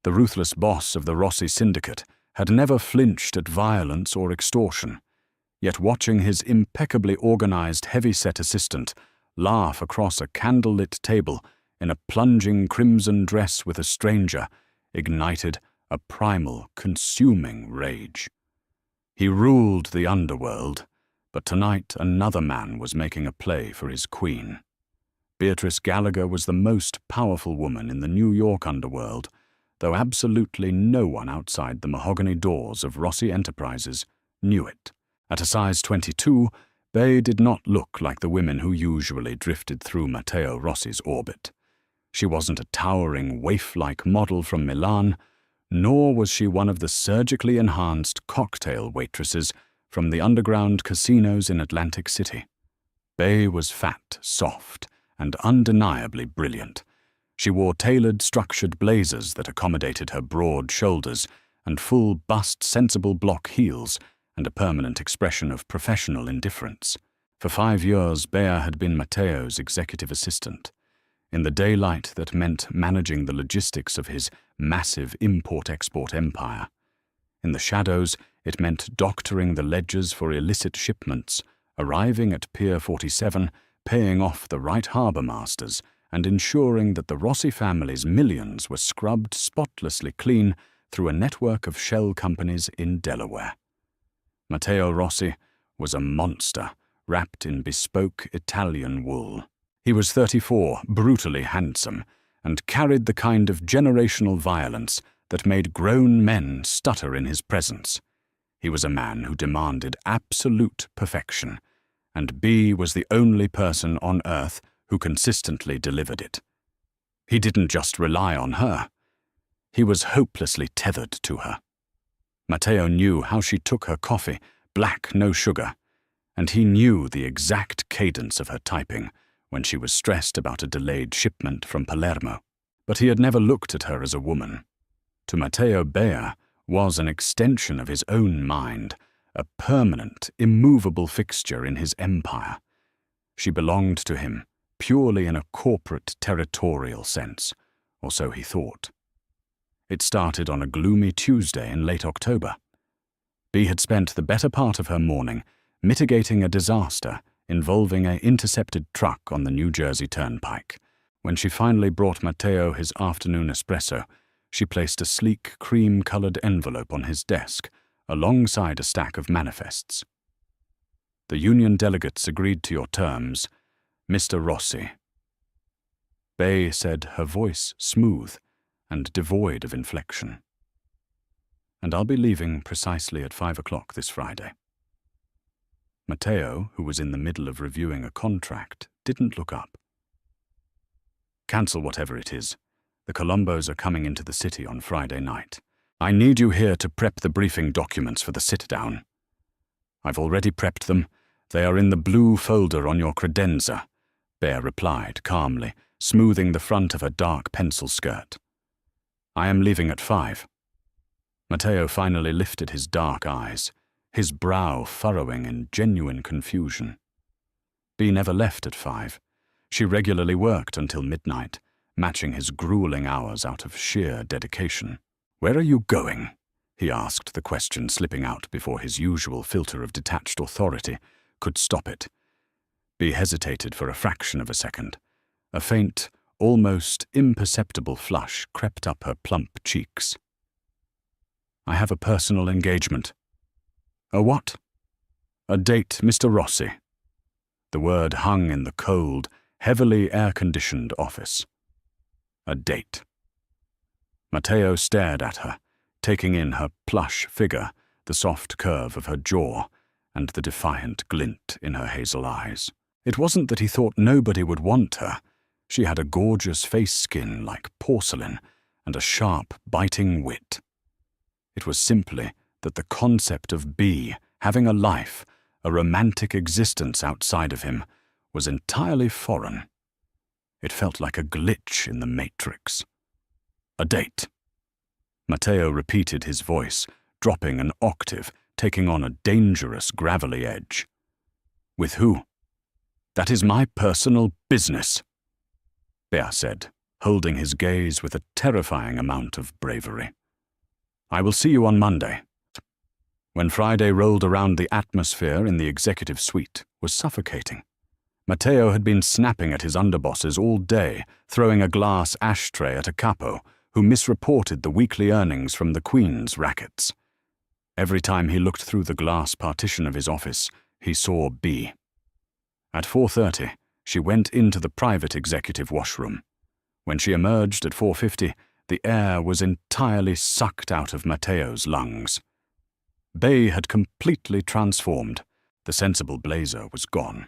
The ruthless boss of the Rossi syndicate had never flinched at violence or extortion, yet watching his impeccably organized heavy-set assistant laugh across a candle-lit table in a plunging crimson dress with a stranger ignited a primal, consuming rage. He ruled the underworld, but tonight another man was making a play for his queen. Beatrice Gallagher was the most powerful woman in the New York underworld, though absolutely no one outside the mahogany doors of Rossi Enterprises knew it. At a size 22, Bey did not look like the women who usually drifted through Matteo Rossi's orbit. She wasn't a towering, waif-like model from Milan, nor was she one of the surgically enhanced cocktail waitresses from the underground casinos in Atlantic City. Bey was fat, soft, and undeniably brilliant. She wore tailored, structured blazers that accommodated her broad shoulders and full bust sensible block heels and a permanent expression of professional indifference. For 5 years, Bea had been Matteo's executive assistant. In the daylight that meant managing the logistics of his massive import-export empire. In the shadows, it meant doctoring the ledgers for illicit shipments, arriving at Pier 47, paying off the right harbour masters, and ensuring that the Rossi family's millions were scrubbed spotlessly clean through a network of shell companies in Delaware. Matteo Rossi was a monster, wrapped in bespoke Italian wool. He was 34, brutally handsome, and carried the kind of generational violence that made grown men stutter in his presence. He was a man who demanded absolute perfection, and B was the only person on earth who consistently delivered it. He didn't just rely on her. He was hopelessly tethered to her. Matteo knew how she took her coffee, black, no sugar, and he knew the exact cadence of her typing when she was stressed about a delayed shipment from Palermo. But he had never looked at her as a woman. To Matteo, Bea was an extension of his own mind, a permanent, immovable fixture in his empire. She belonged to him, purely in a corporate, territorial sense, or so he thought. It started on a gloomy Tuesday in late October. Bea had spent the better part of her morning mitigating a disaster involving an intercepted truck on the New Jersey Turnpike. When she finally brought Matteo his afternoon espresso, she placed a sleek, cream-colored envelope on his desk, alongside a stack of manifests. The union delegates agreed to your terms, Mr. Rossi. Bey said, her voice smooth and devoid of inflection. And I'll be leaving precisely at 5 o'clock this Friday. Matteo, who was in the middle of reviewing a contract, didn't look up. Cancel whatever it is. The Colombos are coming into the city on Friday night. I need you here to prep the briefing documents for the sit-down. I've already prepped them. They are in the blue folder on your credenza, Bea replied calmly, smoothing the front of her dark pencil skirt. I am leaving at 5. Matteo finally lifted his dark eyes, his brow furrowing in genuine confusion. Bea never left at 5. She regularly worked until midnight, matching his grueling hours out of sheer dedication. Where are you going? He asked, the question slipping out before his usual filter of detached authority could stop it. Bea hesitated for a fraction of a second. A faint, almost imperceptible flush crept up her plump cheeks. I have a personal engagement. A what? A date, Mr. Rossi. The word hung in the cold, heavily air-conditioned office. A date. Matteo stared at her, taking in her plush figure, the soft curve of her jaw, and the defiant glint in her hazel eyes. It wasn't that he thought nobody would want her. She had a gorgeous face skin like porcelain and a sharp, biting wit. It was simply that the concept of Bea having a life, a romantic existence outside of him, was entirely foreign. It felt like a glitch in the matrix. A date. Matteo repeated his voice, dropping an octave, taking on a dangerous, gravelly edge. With who? That is my personal business, Bea said, holding his gaze with a terrifying amount of bravery. "I will see you on Monday." When Friday rolled around, the atmosphere in the executive suite was suffocating. Matteo had been snapping at his underbosses all day, throwing a glass ashtray at a capo who misreported the weekly earnings from the Queen's rackets. Every time he looked through the glass partition of his office, he saw B. At 4:30, she went into the private executive washroom. When she emerged at 4:50, the air was entirely sucked out of Matteo's lungs. Bay had completely transformed. The sensible blazer was gone.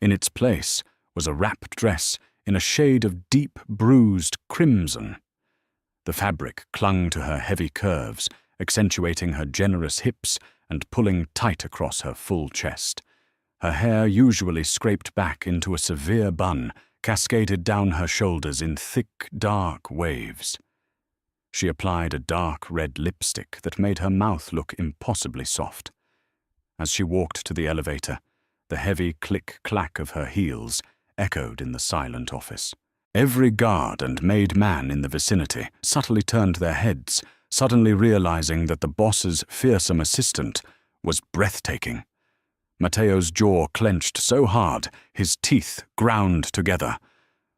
In its place was a wrap dress in a shade of deep bruised crimson. The fabric clung to her heavy curves, accentuating her generous hips and pulling tight across her full chest. Her hair, usually scraped back into a severe bun, cascaded down her shoulders in thick, dark waves. She applied a dark red lipstick that made her mouth look impossibly soft. As she walked to the elevator, the heavy click-clack of her heels echoed in the silent office. Every guard and maid man in the vicinity subtly turned their heads, suddenly realizing that the boss's fearsome assistant was breathtaking. Matteo's jaw clenched so hard, his teeth ground together.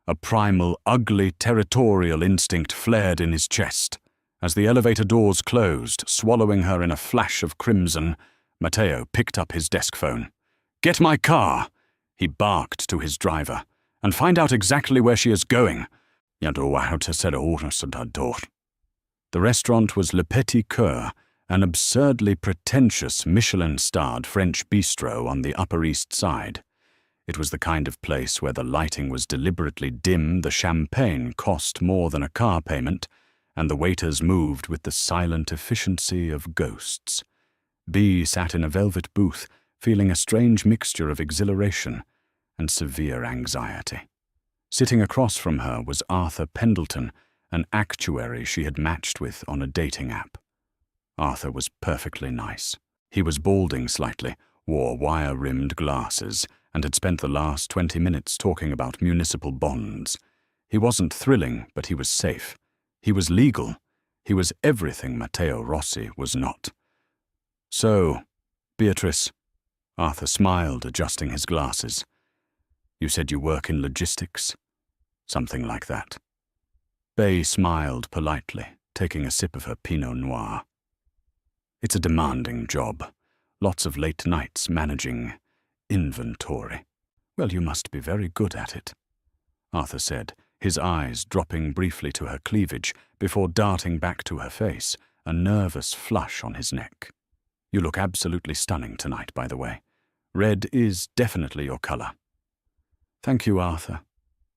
A primal, ugly, territorial instinct flared in his chest. As the elevator doors closed, swallowing her in a flash of crimson, Matteo picked up his desk phone. "Get my car," he barked to his driver, "and find out exactly where she is going." The restaurant was Le Petit Coeur, an absurdly pretentious Michelin-starred French bistro on the Upper East Side. It was the kind of place where the lighting was deliberately dim, the champagne cost more than a car payment, and the waiters moved with the silent efficiency of ghosts. B sat in a velvet booth, feeling a strange mixture of exhilaration and severe anxiety. Sitting across from her was Arthur Pendleton, an actuary she had matched with on a dating app. Arthur was perfectly nice. He was balding slightly, wore wire-rimmed glasses, and had spent the last 20 minutes talking about municipal bonds. He wasn't thrilling, but he was safe. He was legal. He was everything Matteo Rossi was not. "So, Beatrice," Arthur smiled, adjusting his glasses. "You said you work in logistics?" "Something like that." Bay smiled politely, taking a sip of her Pinot Noir. "It's a demanding job. Lots of late nights managing inventory." "Well, you must be very good at it," Arthur said, his eyes dropping briefly to her cleavage before darting back to her face, a nervous flush on his neck. "You look absolutely stunning tonight, by the way. Red is definitely your color." "Thank you, Arthur,"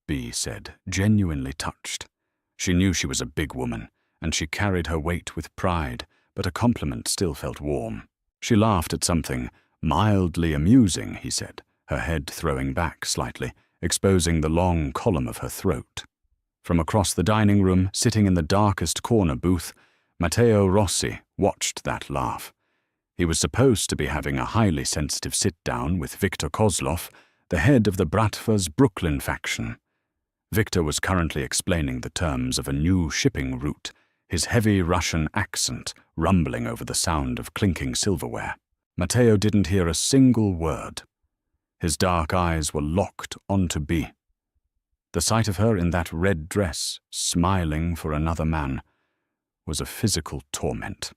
Bea said, genuinely touched. She knew she was a big woman, and she carried her weight with pride, but a compliment still felt warm. She laughed at something mildly amusing, he said, her head throwing back slightly, exposing the long column of her throat. From across the dining room, sitting in the darkest corner booth, Matteo Rossi watched that laugh. He was supposed to be having a highly sensitive sit-down with Victor Kozlov, the head of the Bratva's Brooklyn faction. Victor was currently explaining the terms of a new shipping route, his heavy Russian accent rumbling over the sound of clinking silverware. Matteo didn't hear a single word. His dark eyes were locked onto B. The sight of her in that red dress, smiling for another man, was a physical torment.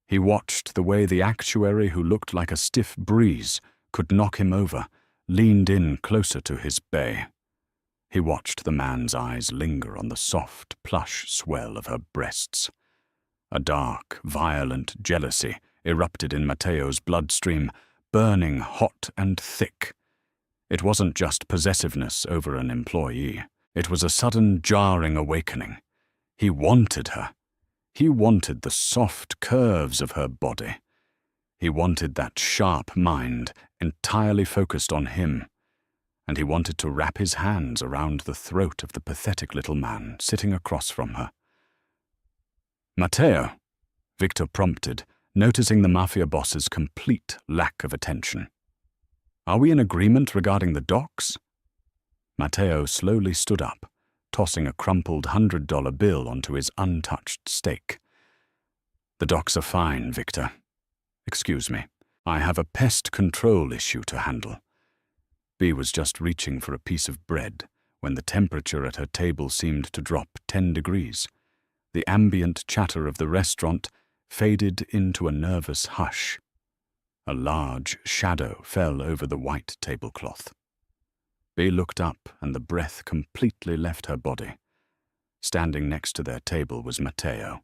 He watched the way the actuary, who looked like a stiff breeze, could knock him over, leaned in closer to his bay. He watched the man's eyes linger on the soft, plush swell of her breasts. A dark, violent jealousy erupted in Matteo's bloodstream, burning hot and thick. It wasn't just possessiveness over an employee. It was a sudden, jarring awakening. He wanted her. He wanted the soft curves of her body. He wanted that sharp mind entirely focused on him. And he wanted to wrap his hands around the throat of the pathetic little man sitting across from her. "Matteo," Victor prompted, noticing the Mafia Boss's complete lack of attention. "Are we in agreement regarding the docks?" Matteo slowly stood up, tossing a crumpled $100 bill onto his untouched steak. "The docks are fine, Victor. Excuse me. I have a pest control issue to handle." Bea was just reaching for a piece of bread when the temperature at her table seemed to drop 10 degrees. The ambient chatter of the restaurant faded into a nervous hush. A large shadow fell over the white tablecloth. Bea looked up, and the breath completely left her body. Standing next to their table was Matteo.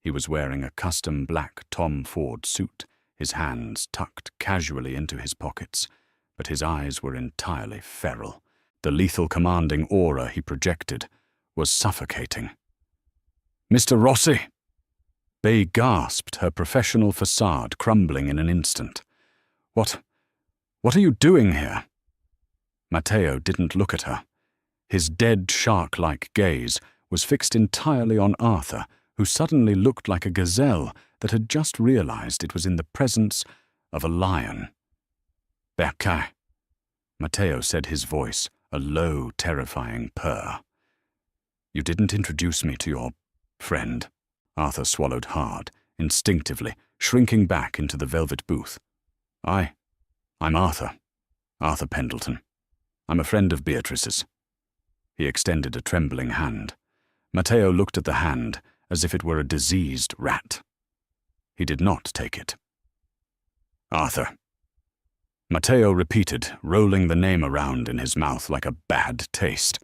He was wearing a custom black Tom Ford suit, his hands tucked casually into his pockets, but his eyes were entirely feral. The lethal commanding aura he projected was suffocating. "Mr. Rossi!" Bea gasped, her professional facade crumbling in an instant. What are you doing here?" Matteo didn't look at her. His dead shark-like gaze was fixed entirely on Arthur, who suddenly looked like a gazelle that had just realized it was in the presence of a lion. "Perché?" Matteo said, his voice a low, terrifying purr. "You didn't introduce me to your friend." Arthur swallowed hard, instinctively, shrinking back into the velvet booth. I'm Arthur. Arthur Pendleton. I'm a friend of Beatrice's." He extended a trembling hand. Matteo looked at the hand as if it were a diseased rat. He did not take it. "Arthur." Matteo repeated, rolling the name around in his mouth like a bad taste.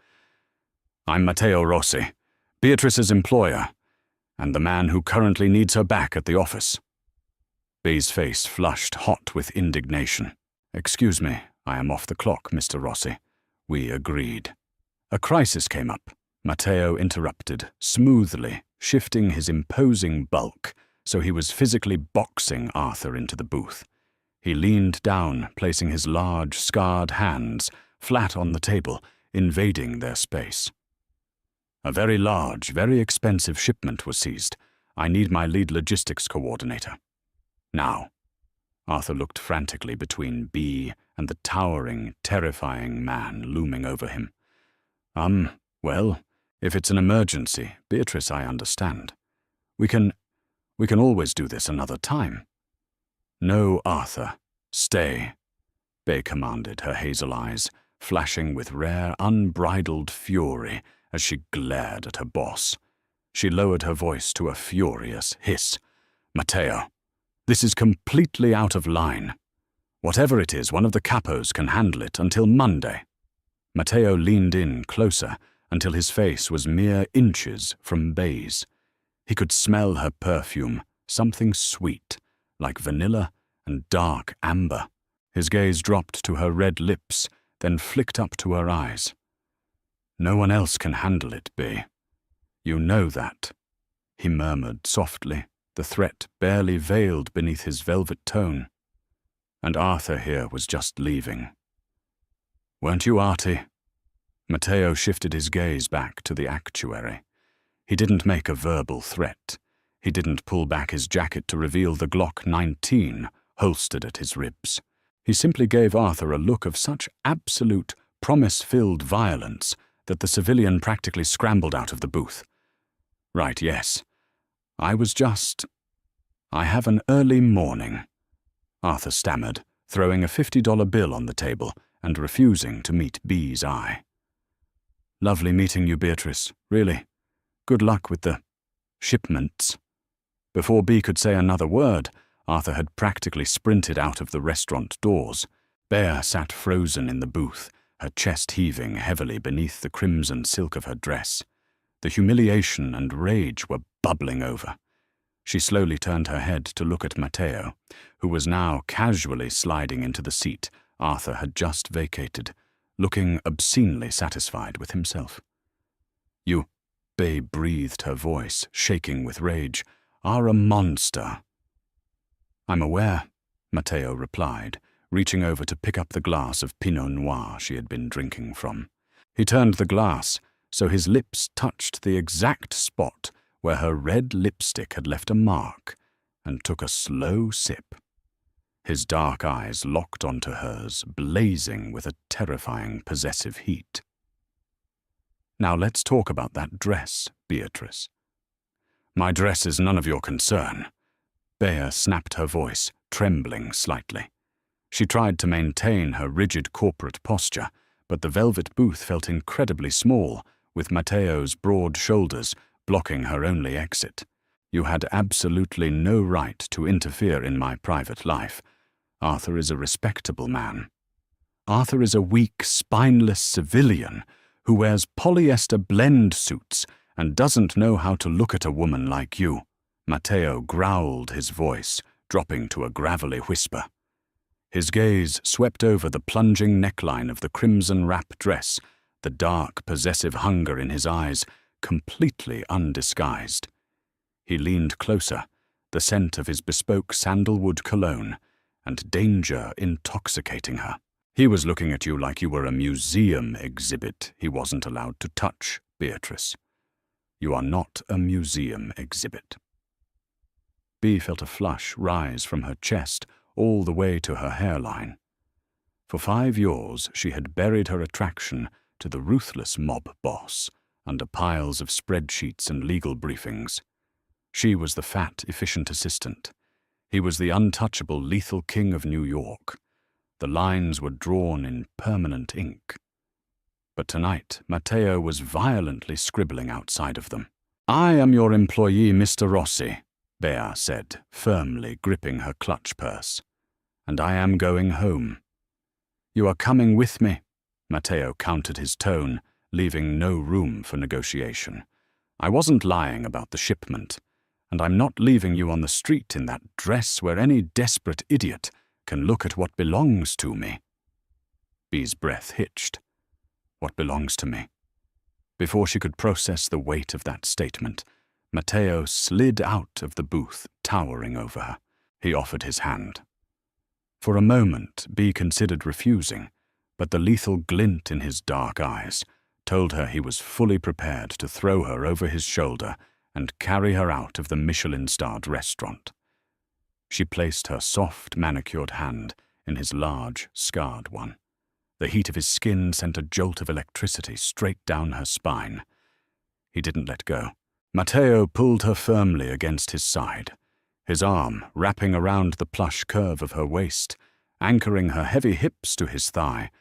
"I'm Matteo Rossi, Beatrice's employer, and the man who currently needs her back at the office." Bea's face flushed hot with indignation. "Excuse me, I am off the clock, Mr. Rossi." We agreed. "A crisis came up," Matteo interrupted, smoothly, shifting his imposing bulk so he was physically boxing Arthur into the booth. He leaned down, placing his large, scarred hands flat on the table, invading their space. "A very large, very expensive shipment was seized. I need my lead logistics coordinator. Now." Arthur looked frantically between Bea and the towering, terrifying man looming over him. Well, if it's an emergency, Beatrice, I understand. We can always do this another time." "No, Arthur. Stay," Bea commanded, her hazel eyes flashing with rare, unbridled fury as she glared at her boss. She lowered her voice to a furious hiss. "Matteo, this is completely out of line. Whatever it is, one of the capos can handle it until Monday." Matteo leaned in closer until his face was mere inches from Bea's. He could smell her perfume, something sweet, like vanilla and dark amber. His gaze dropped to her red lips, then flicked up to her eyes. "No one else can handle it, Bea. You know that," he murmured softly, the threat barely veiled beneath his velvet tone. "And Arthur here was just leaving. Weren't you, Artie?" Matteo shifted his gaze back to the actuary. He didn't make a verbal threat. He didn't pull back his jacket to reveal the Glock 19 holstered at his ribs. He simply gave Arthur a look of such absolute, promise-filled violence that the civilian practically scrambled out of the booth. "Right, yes. I have an early morning," Arthur stammered, throwing a $50 bill on the table and refusing to meet Bea's eye. "Lovely meeting you, Beatrice, really. Good luck with the shipments." Before Bea could say another word, Arthur had practically sprinted out of the restaurant doors. Bea sat frozen in the booth, her chest heaving heavily beneath the crimson silk of her dress. The humiliation and rage were bubbling over. She slowly turned her head to look at Matteo, who was now casually sliding into the seat Arthur had just vacated, looking obscenely satisfied with himself. "You," Bea breathed, her voice shaking with rage, "are a monster." "I'm aware," Matteo replied, reaching over to pick up the glass of Pinot Noir she had been drinking from. He turned the glass so his lips touched the exact spot where her red lipstick had left a mark, and took a slow sip. His dark eyes locked onto hers, blazing with a terrifying possessive heat. Now let's talk about that dress, Beatrice. My dress is none of your concern. Bea snapped her voice, trembling slightly. She tried to maintain her rigid corporate posture, but the velvet booth felt incredibly small, with Matteo's broad shoulders blocking her only exit. You had absolutely no right to interfere in my private life. Arthur is a respectable man. Arthur is a weak, spineless civilian who wears polyester blend suits and doesn't know how to look at a woman like you. Matteo growled his voice, dropping to a gravelly whisper. His gaze swept over the plunging neckline of the crimson wrap dress, the dark, possessive hunger in his eyes completely undisguised. He leaned closer, the scent of his bespoke sandalwood cologne, and danger intoxicating her. He was looking at you like you were a museum exhibit he wasn't allowed to touch, Beatrice. You are not a museum exhibit. Bea felt a flush rise from her chest all the way to her hairline. For 5 years, she had buried her attraction to the ruthless mob boss under piles of spreadsheets and legal briefings. She was the fat, efficient assistant. He was the untouchable, lethal king of New York. The lines were drawn in permanent ink. But tonight, Matteo was violently scribbling outside of them. I am your employee, Mr. Rossi, Bea said, firmly gripping her clutch purse. And I am going home. You are coming with me, Matteo countered his tone, leaving no room for negotiation. I wasn't lying about the shipment, and I'm not leaving you on the street in that dress where any desperate idiot can look at what belongs to me. Bea's breath hitched. What belongs to me? Before she could process the weight of that statement, Matteo slid out of the booth, towering over her. He offered his hand. For a moment, Bea considered refusing, but the lethal glint in his dark eyes told her he was fully prepared to throw her over his shoulder and carry her out of the Michelin-starred restaurant. She placed her soft, manicured hand in his large, scarred one. The heat of his skin sent a jolt of electricity straight down her spine. He didn't let go. Matteo pulled her firmly against his side, his arm wrapping around the plush curve of her waist, anchoring her heavy hips to his thigh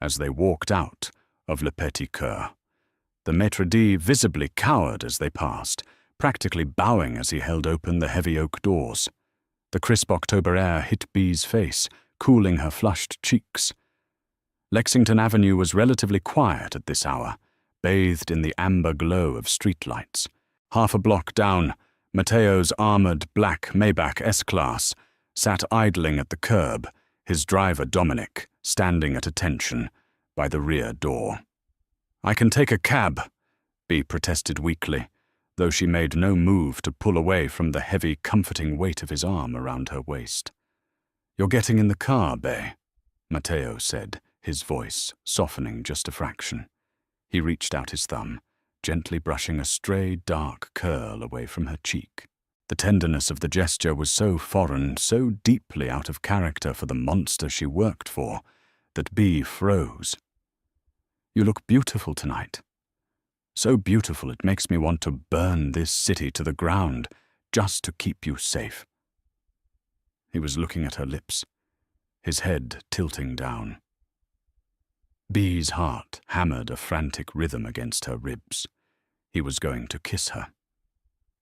as they walked out of Le Petit Coeur. The maître d' visibly cowered as they passed, practically bowing as he held open the heavy oak doors. The crisp October air hit Bea's face, cooling her flushed cheeks. Lexington Avenue was relatively quiet at this hour, bathed in the amber glow of streetlights. Half a block down, Matteo's armored black Maybach S-Class sat idling at the curb, his driver Dominic standing at attention by the rear door. I can take a cab, Bea protested weakly, though she made no move to pull away from the heavy, comforting weight of his arm around her waist. You're getting in the car, Bea, Matteo said, his voice softening just a fraction. He reached out his thumb, gently brushing a stray dark curl away from her cheek. The tenderness of the gesture was so foreign, so deeply out of character for the monster she worked for, that Bea froze. You look beautiful tonight. So beautiful it makes me want to burn this city to the ground just to keep you safe. He was looking at her lips, his head tilting down. Bea's heart hammered a frantic rhythm against her ribs. He was going to kiss her.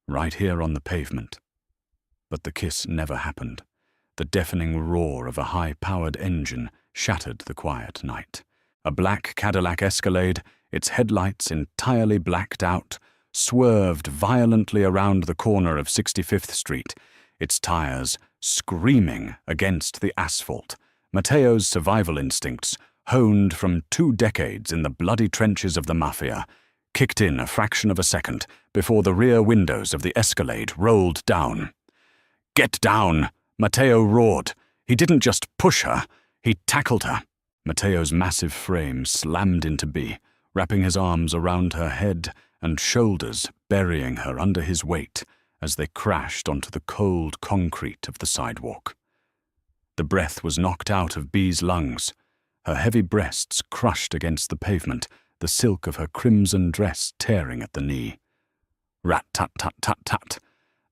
Right here on the pavement. But the kiss never happened. The deafening roar of a high-powered engine shattered the quiet night. A black Cadillac Escalade, its headlights entirely blacked out, swerved violently around the corner of 65th Street, its tires screaming against the asphalt. Matteo's survival instincts, honed from 2 decades in the bloody trenches of the Mafia, kicked in a fraction of a second before the rear windows of the Escalade rolled down. Get down! Matteo roared. He didn't just push her, he tackled her. Matteo's massive frame slammed into Bea, wrapping his arms around her head and shoulders, burying her under his weight as they crashed onto the cold concrete of the sidewalk. The breath was knocked out of Bea's lungs. Her heavy breasts crushed against the pavement, the silk of her crimson dress tearing at the knee. Rat-tat-tat-tat-tat.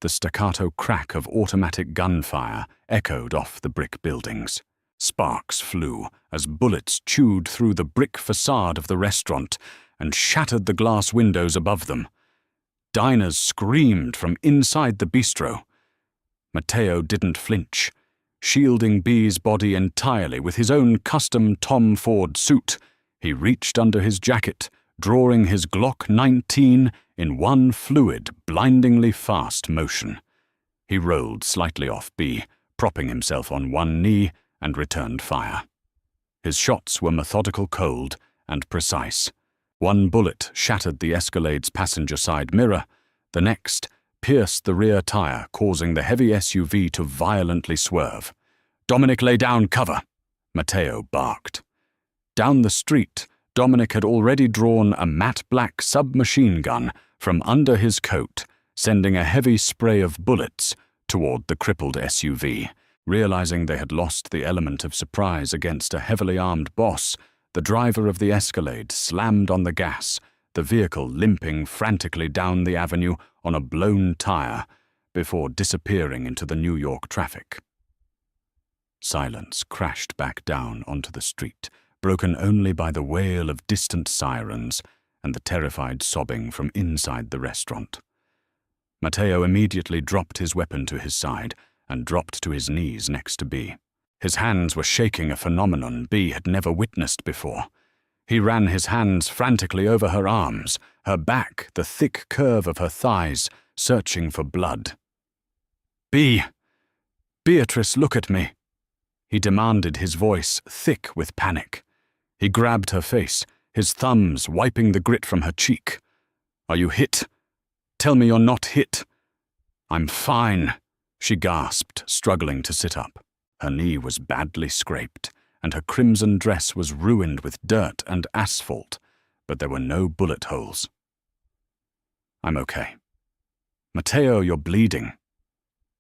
The staccato crack of automatic gunfire echoed off the brick buildings. Sparks flew as bullets chewed through the brick facade of the restaurant and shattered the glass windows above them. Diners screamed from inside the bistro. Matteo didn't flinch, shielding B's body entirely with his own custom Tom Ford suit. He reached under his jacket, drawing his Glock 19 in one fluid, blindingly fast motion. He rolled slightly off B, propping himself on one knee, and returned fire. His shots were methodical, cold, and precise. One bullet shattered the Escalade's passenger side mirror. The next pierced the rear tire, causing the heavy SUV to violently swerve. "Dominic, lay down, cover!" Matteo barked. Down the street, Dominic had already drawn a matte black submachine gun from under his coat, sending a heavy spray of bullets toward the crippled SUV. Realizing they had lost the element of surprise against a heavily armed boss, the driver of the Escalade slammed on the gas, the vehicle limping frantically down the avenue on a blown tire before disappearing into the New York traffic. Silence crashed back down onto the street, broken only by the wail of distant sirens and the terrified sobbing from inside the restaurant. Matteo immediately dropped his weapon to his side and dropped to his knees next to B. His hands were shaking, a phenomenon B had never witnessed before. He ran his hands frantically over her arms, her back, the thick curve of her thighs, searching for blood. "B! Beatrice, look at me!" he demanded, his voice thick with panic. He grabbed her face, his thumbs wiping the grit from her cheek. "Are you hit? Tell me you're not hit." "I'm fine," she gasped, struggling to sit up. Her knee was badly scraped, and her crimson dress was ruined with dirt and asphalt, but there were no bullet holes. "I'm okay." "Matteo, you're bleeding."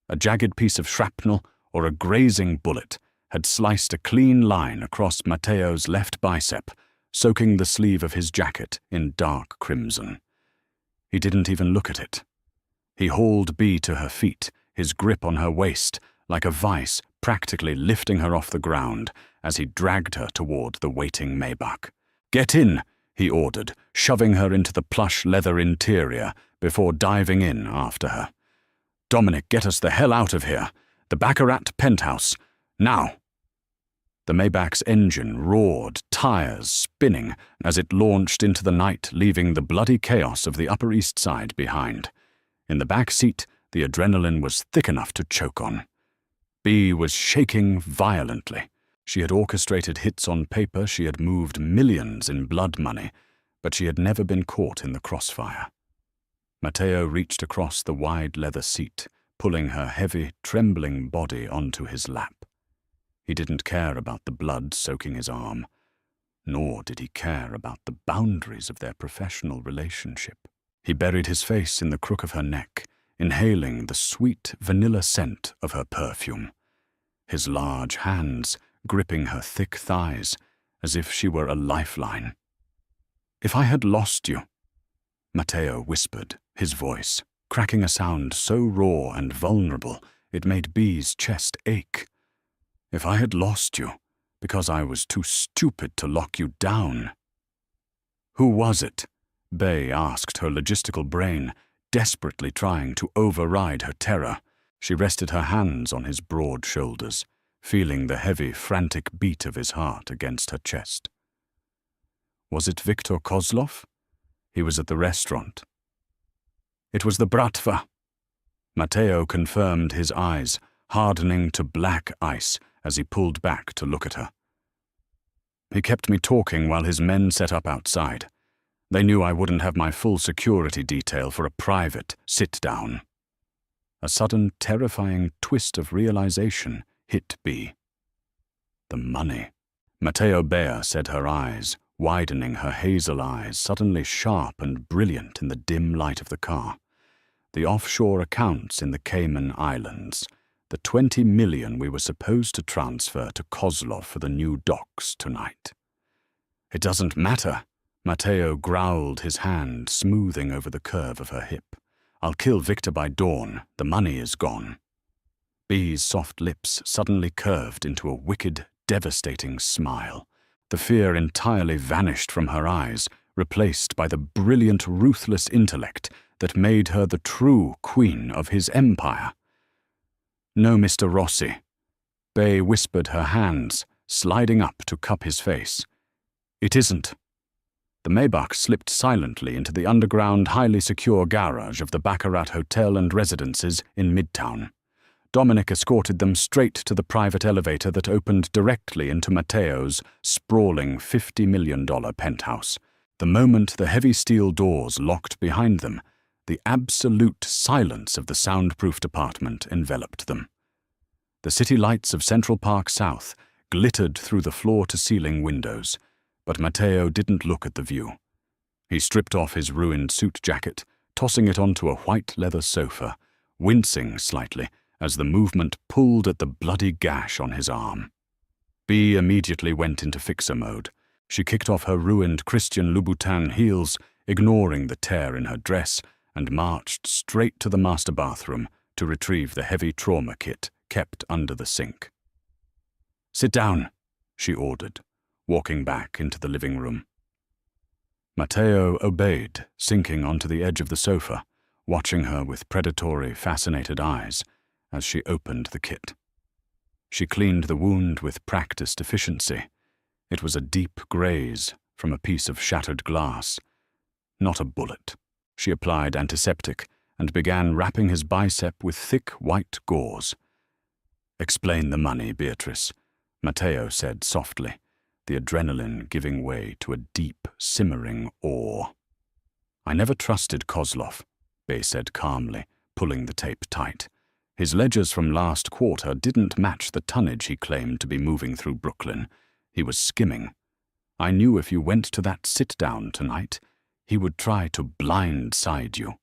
A jagged piece of shrapnel or a grazing bullet had sliced a clean line across Matteo's left bicep, soaking the sleeve of his jacket in dark crimson. He didn't even look at it. He hauled B to her feet, his grip on her waist, like a vice, practically lifting her off the ground as he dragged her toward the waiting Maybach. "Get in," he ordered, shoving her into the plush leather interior before diving in after her. "Dominic, get us the hell out of here. The Baccarat penthouse. Now!" The Maybach's engine roared, tires spinning, as it launched into the night, leaving the bloody chaos of the Upper East Side behind. In the back seat, the adrenaline was thick enough to choke on. B was shaking violently. She had orchestrated hits on paper, she had moved millions in blood money, but she had never been caught in the crossfire. Matteo reached across the wide leather seat, pulling her heavy, trembling body onto his lap. He didn't care about the blood soaking his arm, nor did he care about the boundaries of their professional relationship. He buried his face in the crook of her neck, inhaling the sweet vanilla scent of her perfume, his large hands gripping her thick thighs as if she were a lifeline. "If I had lost you," Matteo whispered, his voice cracking a sound so raw and vulnerable it made B's chest ache. "If I had lost you because I was too stupid to lock you down." "Who was it?" Bay asked, her logistical brain desperately trying to override her terror. She rested her hands on his broad shoulders, feeling the heavy, frantic beat of his heart against her chest. "Was it Viktor Kozlov? He was at the restaurant." "It was the Bratva." Matteo confirmed, his eyes hardening to black ice as he pulled back to look at her. "He kept me talking while his men set up outside. They knew I wouldn't have my full security detail for a private sit-down." A sudden, terrifying twist of realization hit B. The money. Matteo Bea said, her eyes, widening, her hazel eyes suddenly sharp and brilliant in the dim light of the car. The offshore accounts in the Cayman Islands. The 20 million we were supposed to transfer to Kozlov for the new docks tonight. "It doesn't matter," Matteo growled, his hand smoothing over the curve of her hip. "I'll kill Victor by dawn. The money is gone." Bee's soft lips suddenly curved into a wicked, devastating smile. The fear entirely vanished from her eyes, replaced by the brilliant, ruthless intellect that made her the true queen of his empire. "No, Mr. Rossi." Bey whispered, her hands sliding up to cup his face. "It isn't." The Maybach slipped silently into the underground, highly secure garage of the Baccarat Hotel and Residences in Midtown. Dominic escorted them straight to the private elevator that opened directly into Matteo's sprawling $50 million penthouse. The moment the heavy steel doors locked behind them, the absolute silence of the soundproof apartment enveloped them. The city lights of Central Park South glittered through the floor-to-ceiling windows, but Matteo didn't look at the view. He stripped off his ruined suit jacket, tossing it onto a white leather sofa, wincing slightly as the movement pulled at the bloody gash on his arm. Bee immediately went into fixer mode. She kicked off her ruined Christian Louboutin heels, ignoring the tear in her dress, and marched straight to the master bathroom to retrieve the heavy trauma kit kept under the sink. "Sit down," she ordered, walking back into the living room. Matteo obeyed, sinking onto the edge of the sofa, watching her with predatory, fascinated eyes as she opened the kit. She cleaned the wound with practiced efficiency. It was a deep graze from a piece of shattered glass, not a bullet. She applied antiseptic and began wrapping his bicep with thick white gauze. "Explain the money, Beatrice," Matteo said softly, the adrenaline giving way to a deep, simmering awe. "I never trusted Kozlov," Bey said calmly, pulling the tape tight. His ledgers from last quarter didn't match the tonnage he claimed to be moving through Brooklyn. He was skimming. "I knew if you went to that sit-down tonight, he would try to blindside you."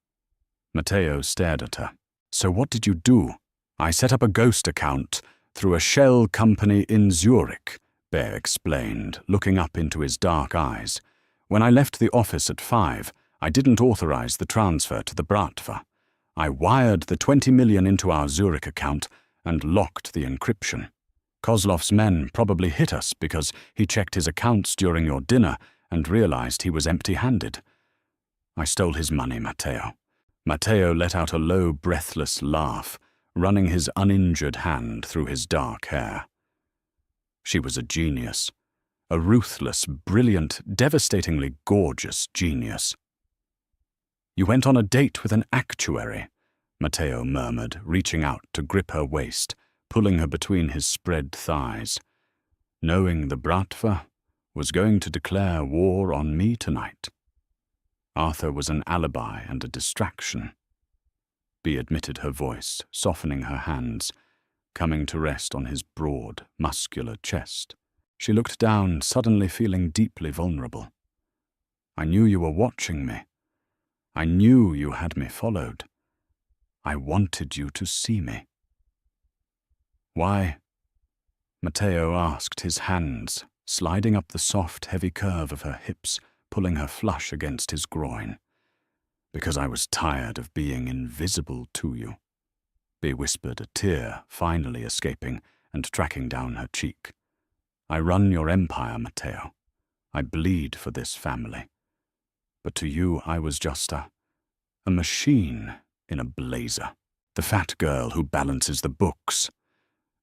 Matteo stared at her. "So what did you do?" "I set up a ghost account through a shell company in Zurich," Bey explained, looking up into his dark eyes. "When I left the office at 5, I didn't authorize the transfer to the Bratva. I wired the 20 million into our Zurich account and locked the encryption. Kozlov's men probably hit us because he checked his accounts during your dinner and realized he was empty-handed. I stole his money, Matteo." Matteo let out a low, breathless laugh, running his uninjured hand through his dark hair. She was a genius. A ruthless, brilliant, devastatingly gorgeous genius. "You went on a date with an actuary," Matteo murmured, reaching out to grip her waist, pulling her between his spread thighs. "Knowing the Bratva was going to declare war on me tonight. Arthur was an alibi and a distraction." Bee admitted, her voice softening, her hands coming to rest on his broad, muscular chest. She looked down, suddenly feeling deeply vulnerable. "I knew you were watching me. I knew you had me followed. I wanted you to see me." "Why?" Matteo asked, his hands sliding up the soft, heavy curve of her hips, pulling her flush against his groin. "Because I was tired of being invisible to you," Bee whispered, a tear finally escaping and tracking down her cheek. "I run your empire, Matteo. I bleed for this family. But to you I was just a machine in a blazer. The fat girl who balances the books."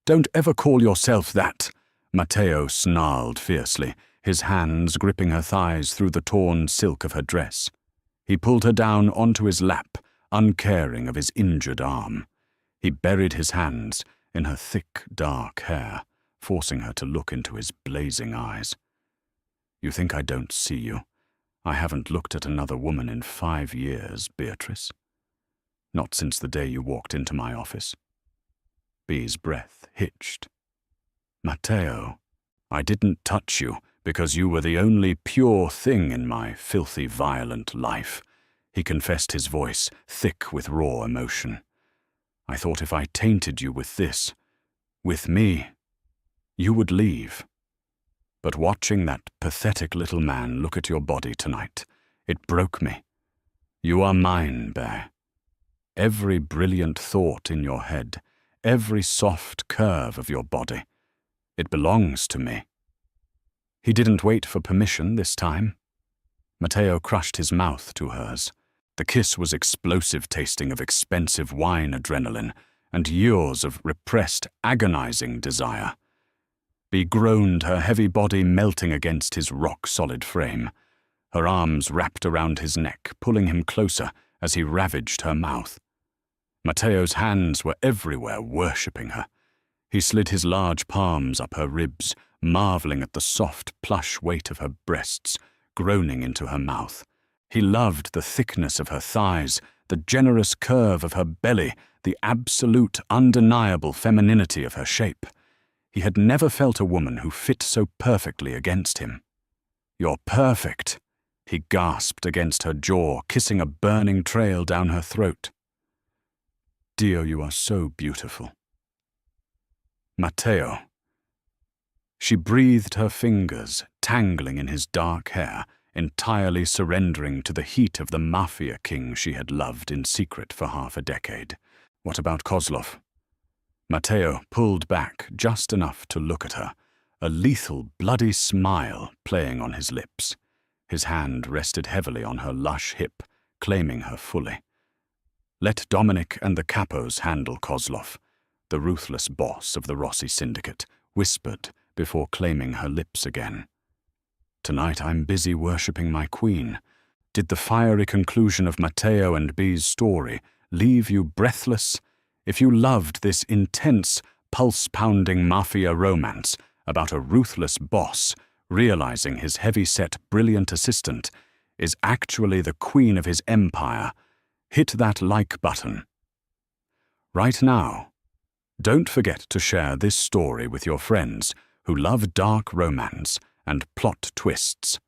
"Don't ever call yourself that," Matteo snarled fiercely, his hands gripping her thighs through the torn silk of her dress. He pulled her down onto his lap, uncaring of his injured arm. He buried his hands in her thick, dark hair, forcing her to look into his blazing eyes. "You think I don't see you? I haven't looked at another woman in 5 years, Beatrice. Not since the day you walked into my office." Bee's breath hitched. "Matteo, I didn't touch you because you were the only pure thing in my filthy, violent life," he confessed, his voice thick with raw emotion. "I thought if I tainted you with this, with me, you would leave." But watching that pathetic little man look at your body tonight, it broke me. You are mine, Bear. Every brilliant thought in your head, every soft curve of your body, it belongs to me. He didn't wait for permission this time. Matteo crushed his mouth to hers. The kiss was explosive tasting of expensive wine adrenaline and years of repressed, agonizing desire. Bea groaned, her heavy body melting against his rock-solid frame. Her arms wrapped around his neck, pulling him closer as he ravaged her mouth. Matteo's hands were everywhere, worshipping her. He slid his large palms up her ribs, marveling at the soft, plush weight of her breasts, groaning into her mouth. He loved the thickness of her thighs, the generous curve of her belly, the absolute, undeniable femininity of her shape. He had never felt a woman who fit so perfectly against him. "You're perfect," he gasped against her jaw, kissing a burning trail down her throat. "Dio, you are so beautiful." "Matteo." She breathed her fingers, tangling in his dark hair, entirely surrendering to the heat of the Mafia king she had loved in secret for half a decade. "What about Kozlov?" Matteo pulled back just enough to look at her, a lethal, bloody smile playing on his lips. His hand rested heavily on her lush hip, claiming her fully. "Let Dominic and the capos handle Kozlov," the ruthless boss of the Rossi syndicate whispered before claiming her lips again. "Tonight I'm busy worshipping my queen. Did the fiery conclusion of Matteo and Bea's story leave you breathless? If you loved this intense, pulse-pounding mafia romance about a ruthless boss realizing his heavy-set, brilliant assistant is actually the queen of his empire, hit that like button. Right now, don't forget to share this story with your friends who love dark romance and plot twists.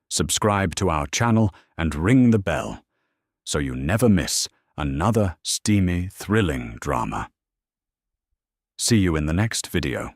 Subscribe to our channel and ring the bell so you never miss another steamy, thrilling drama. See you in the next video.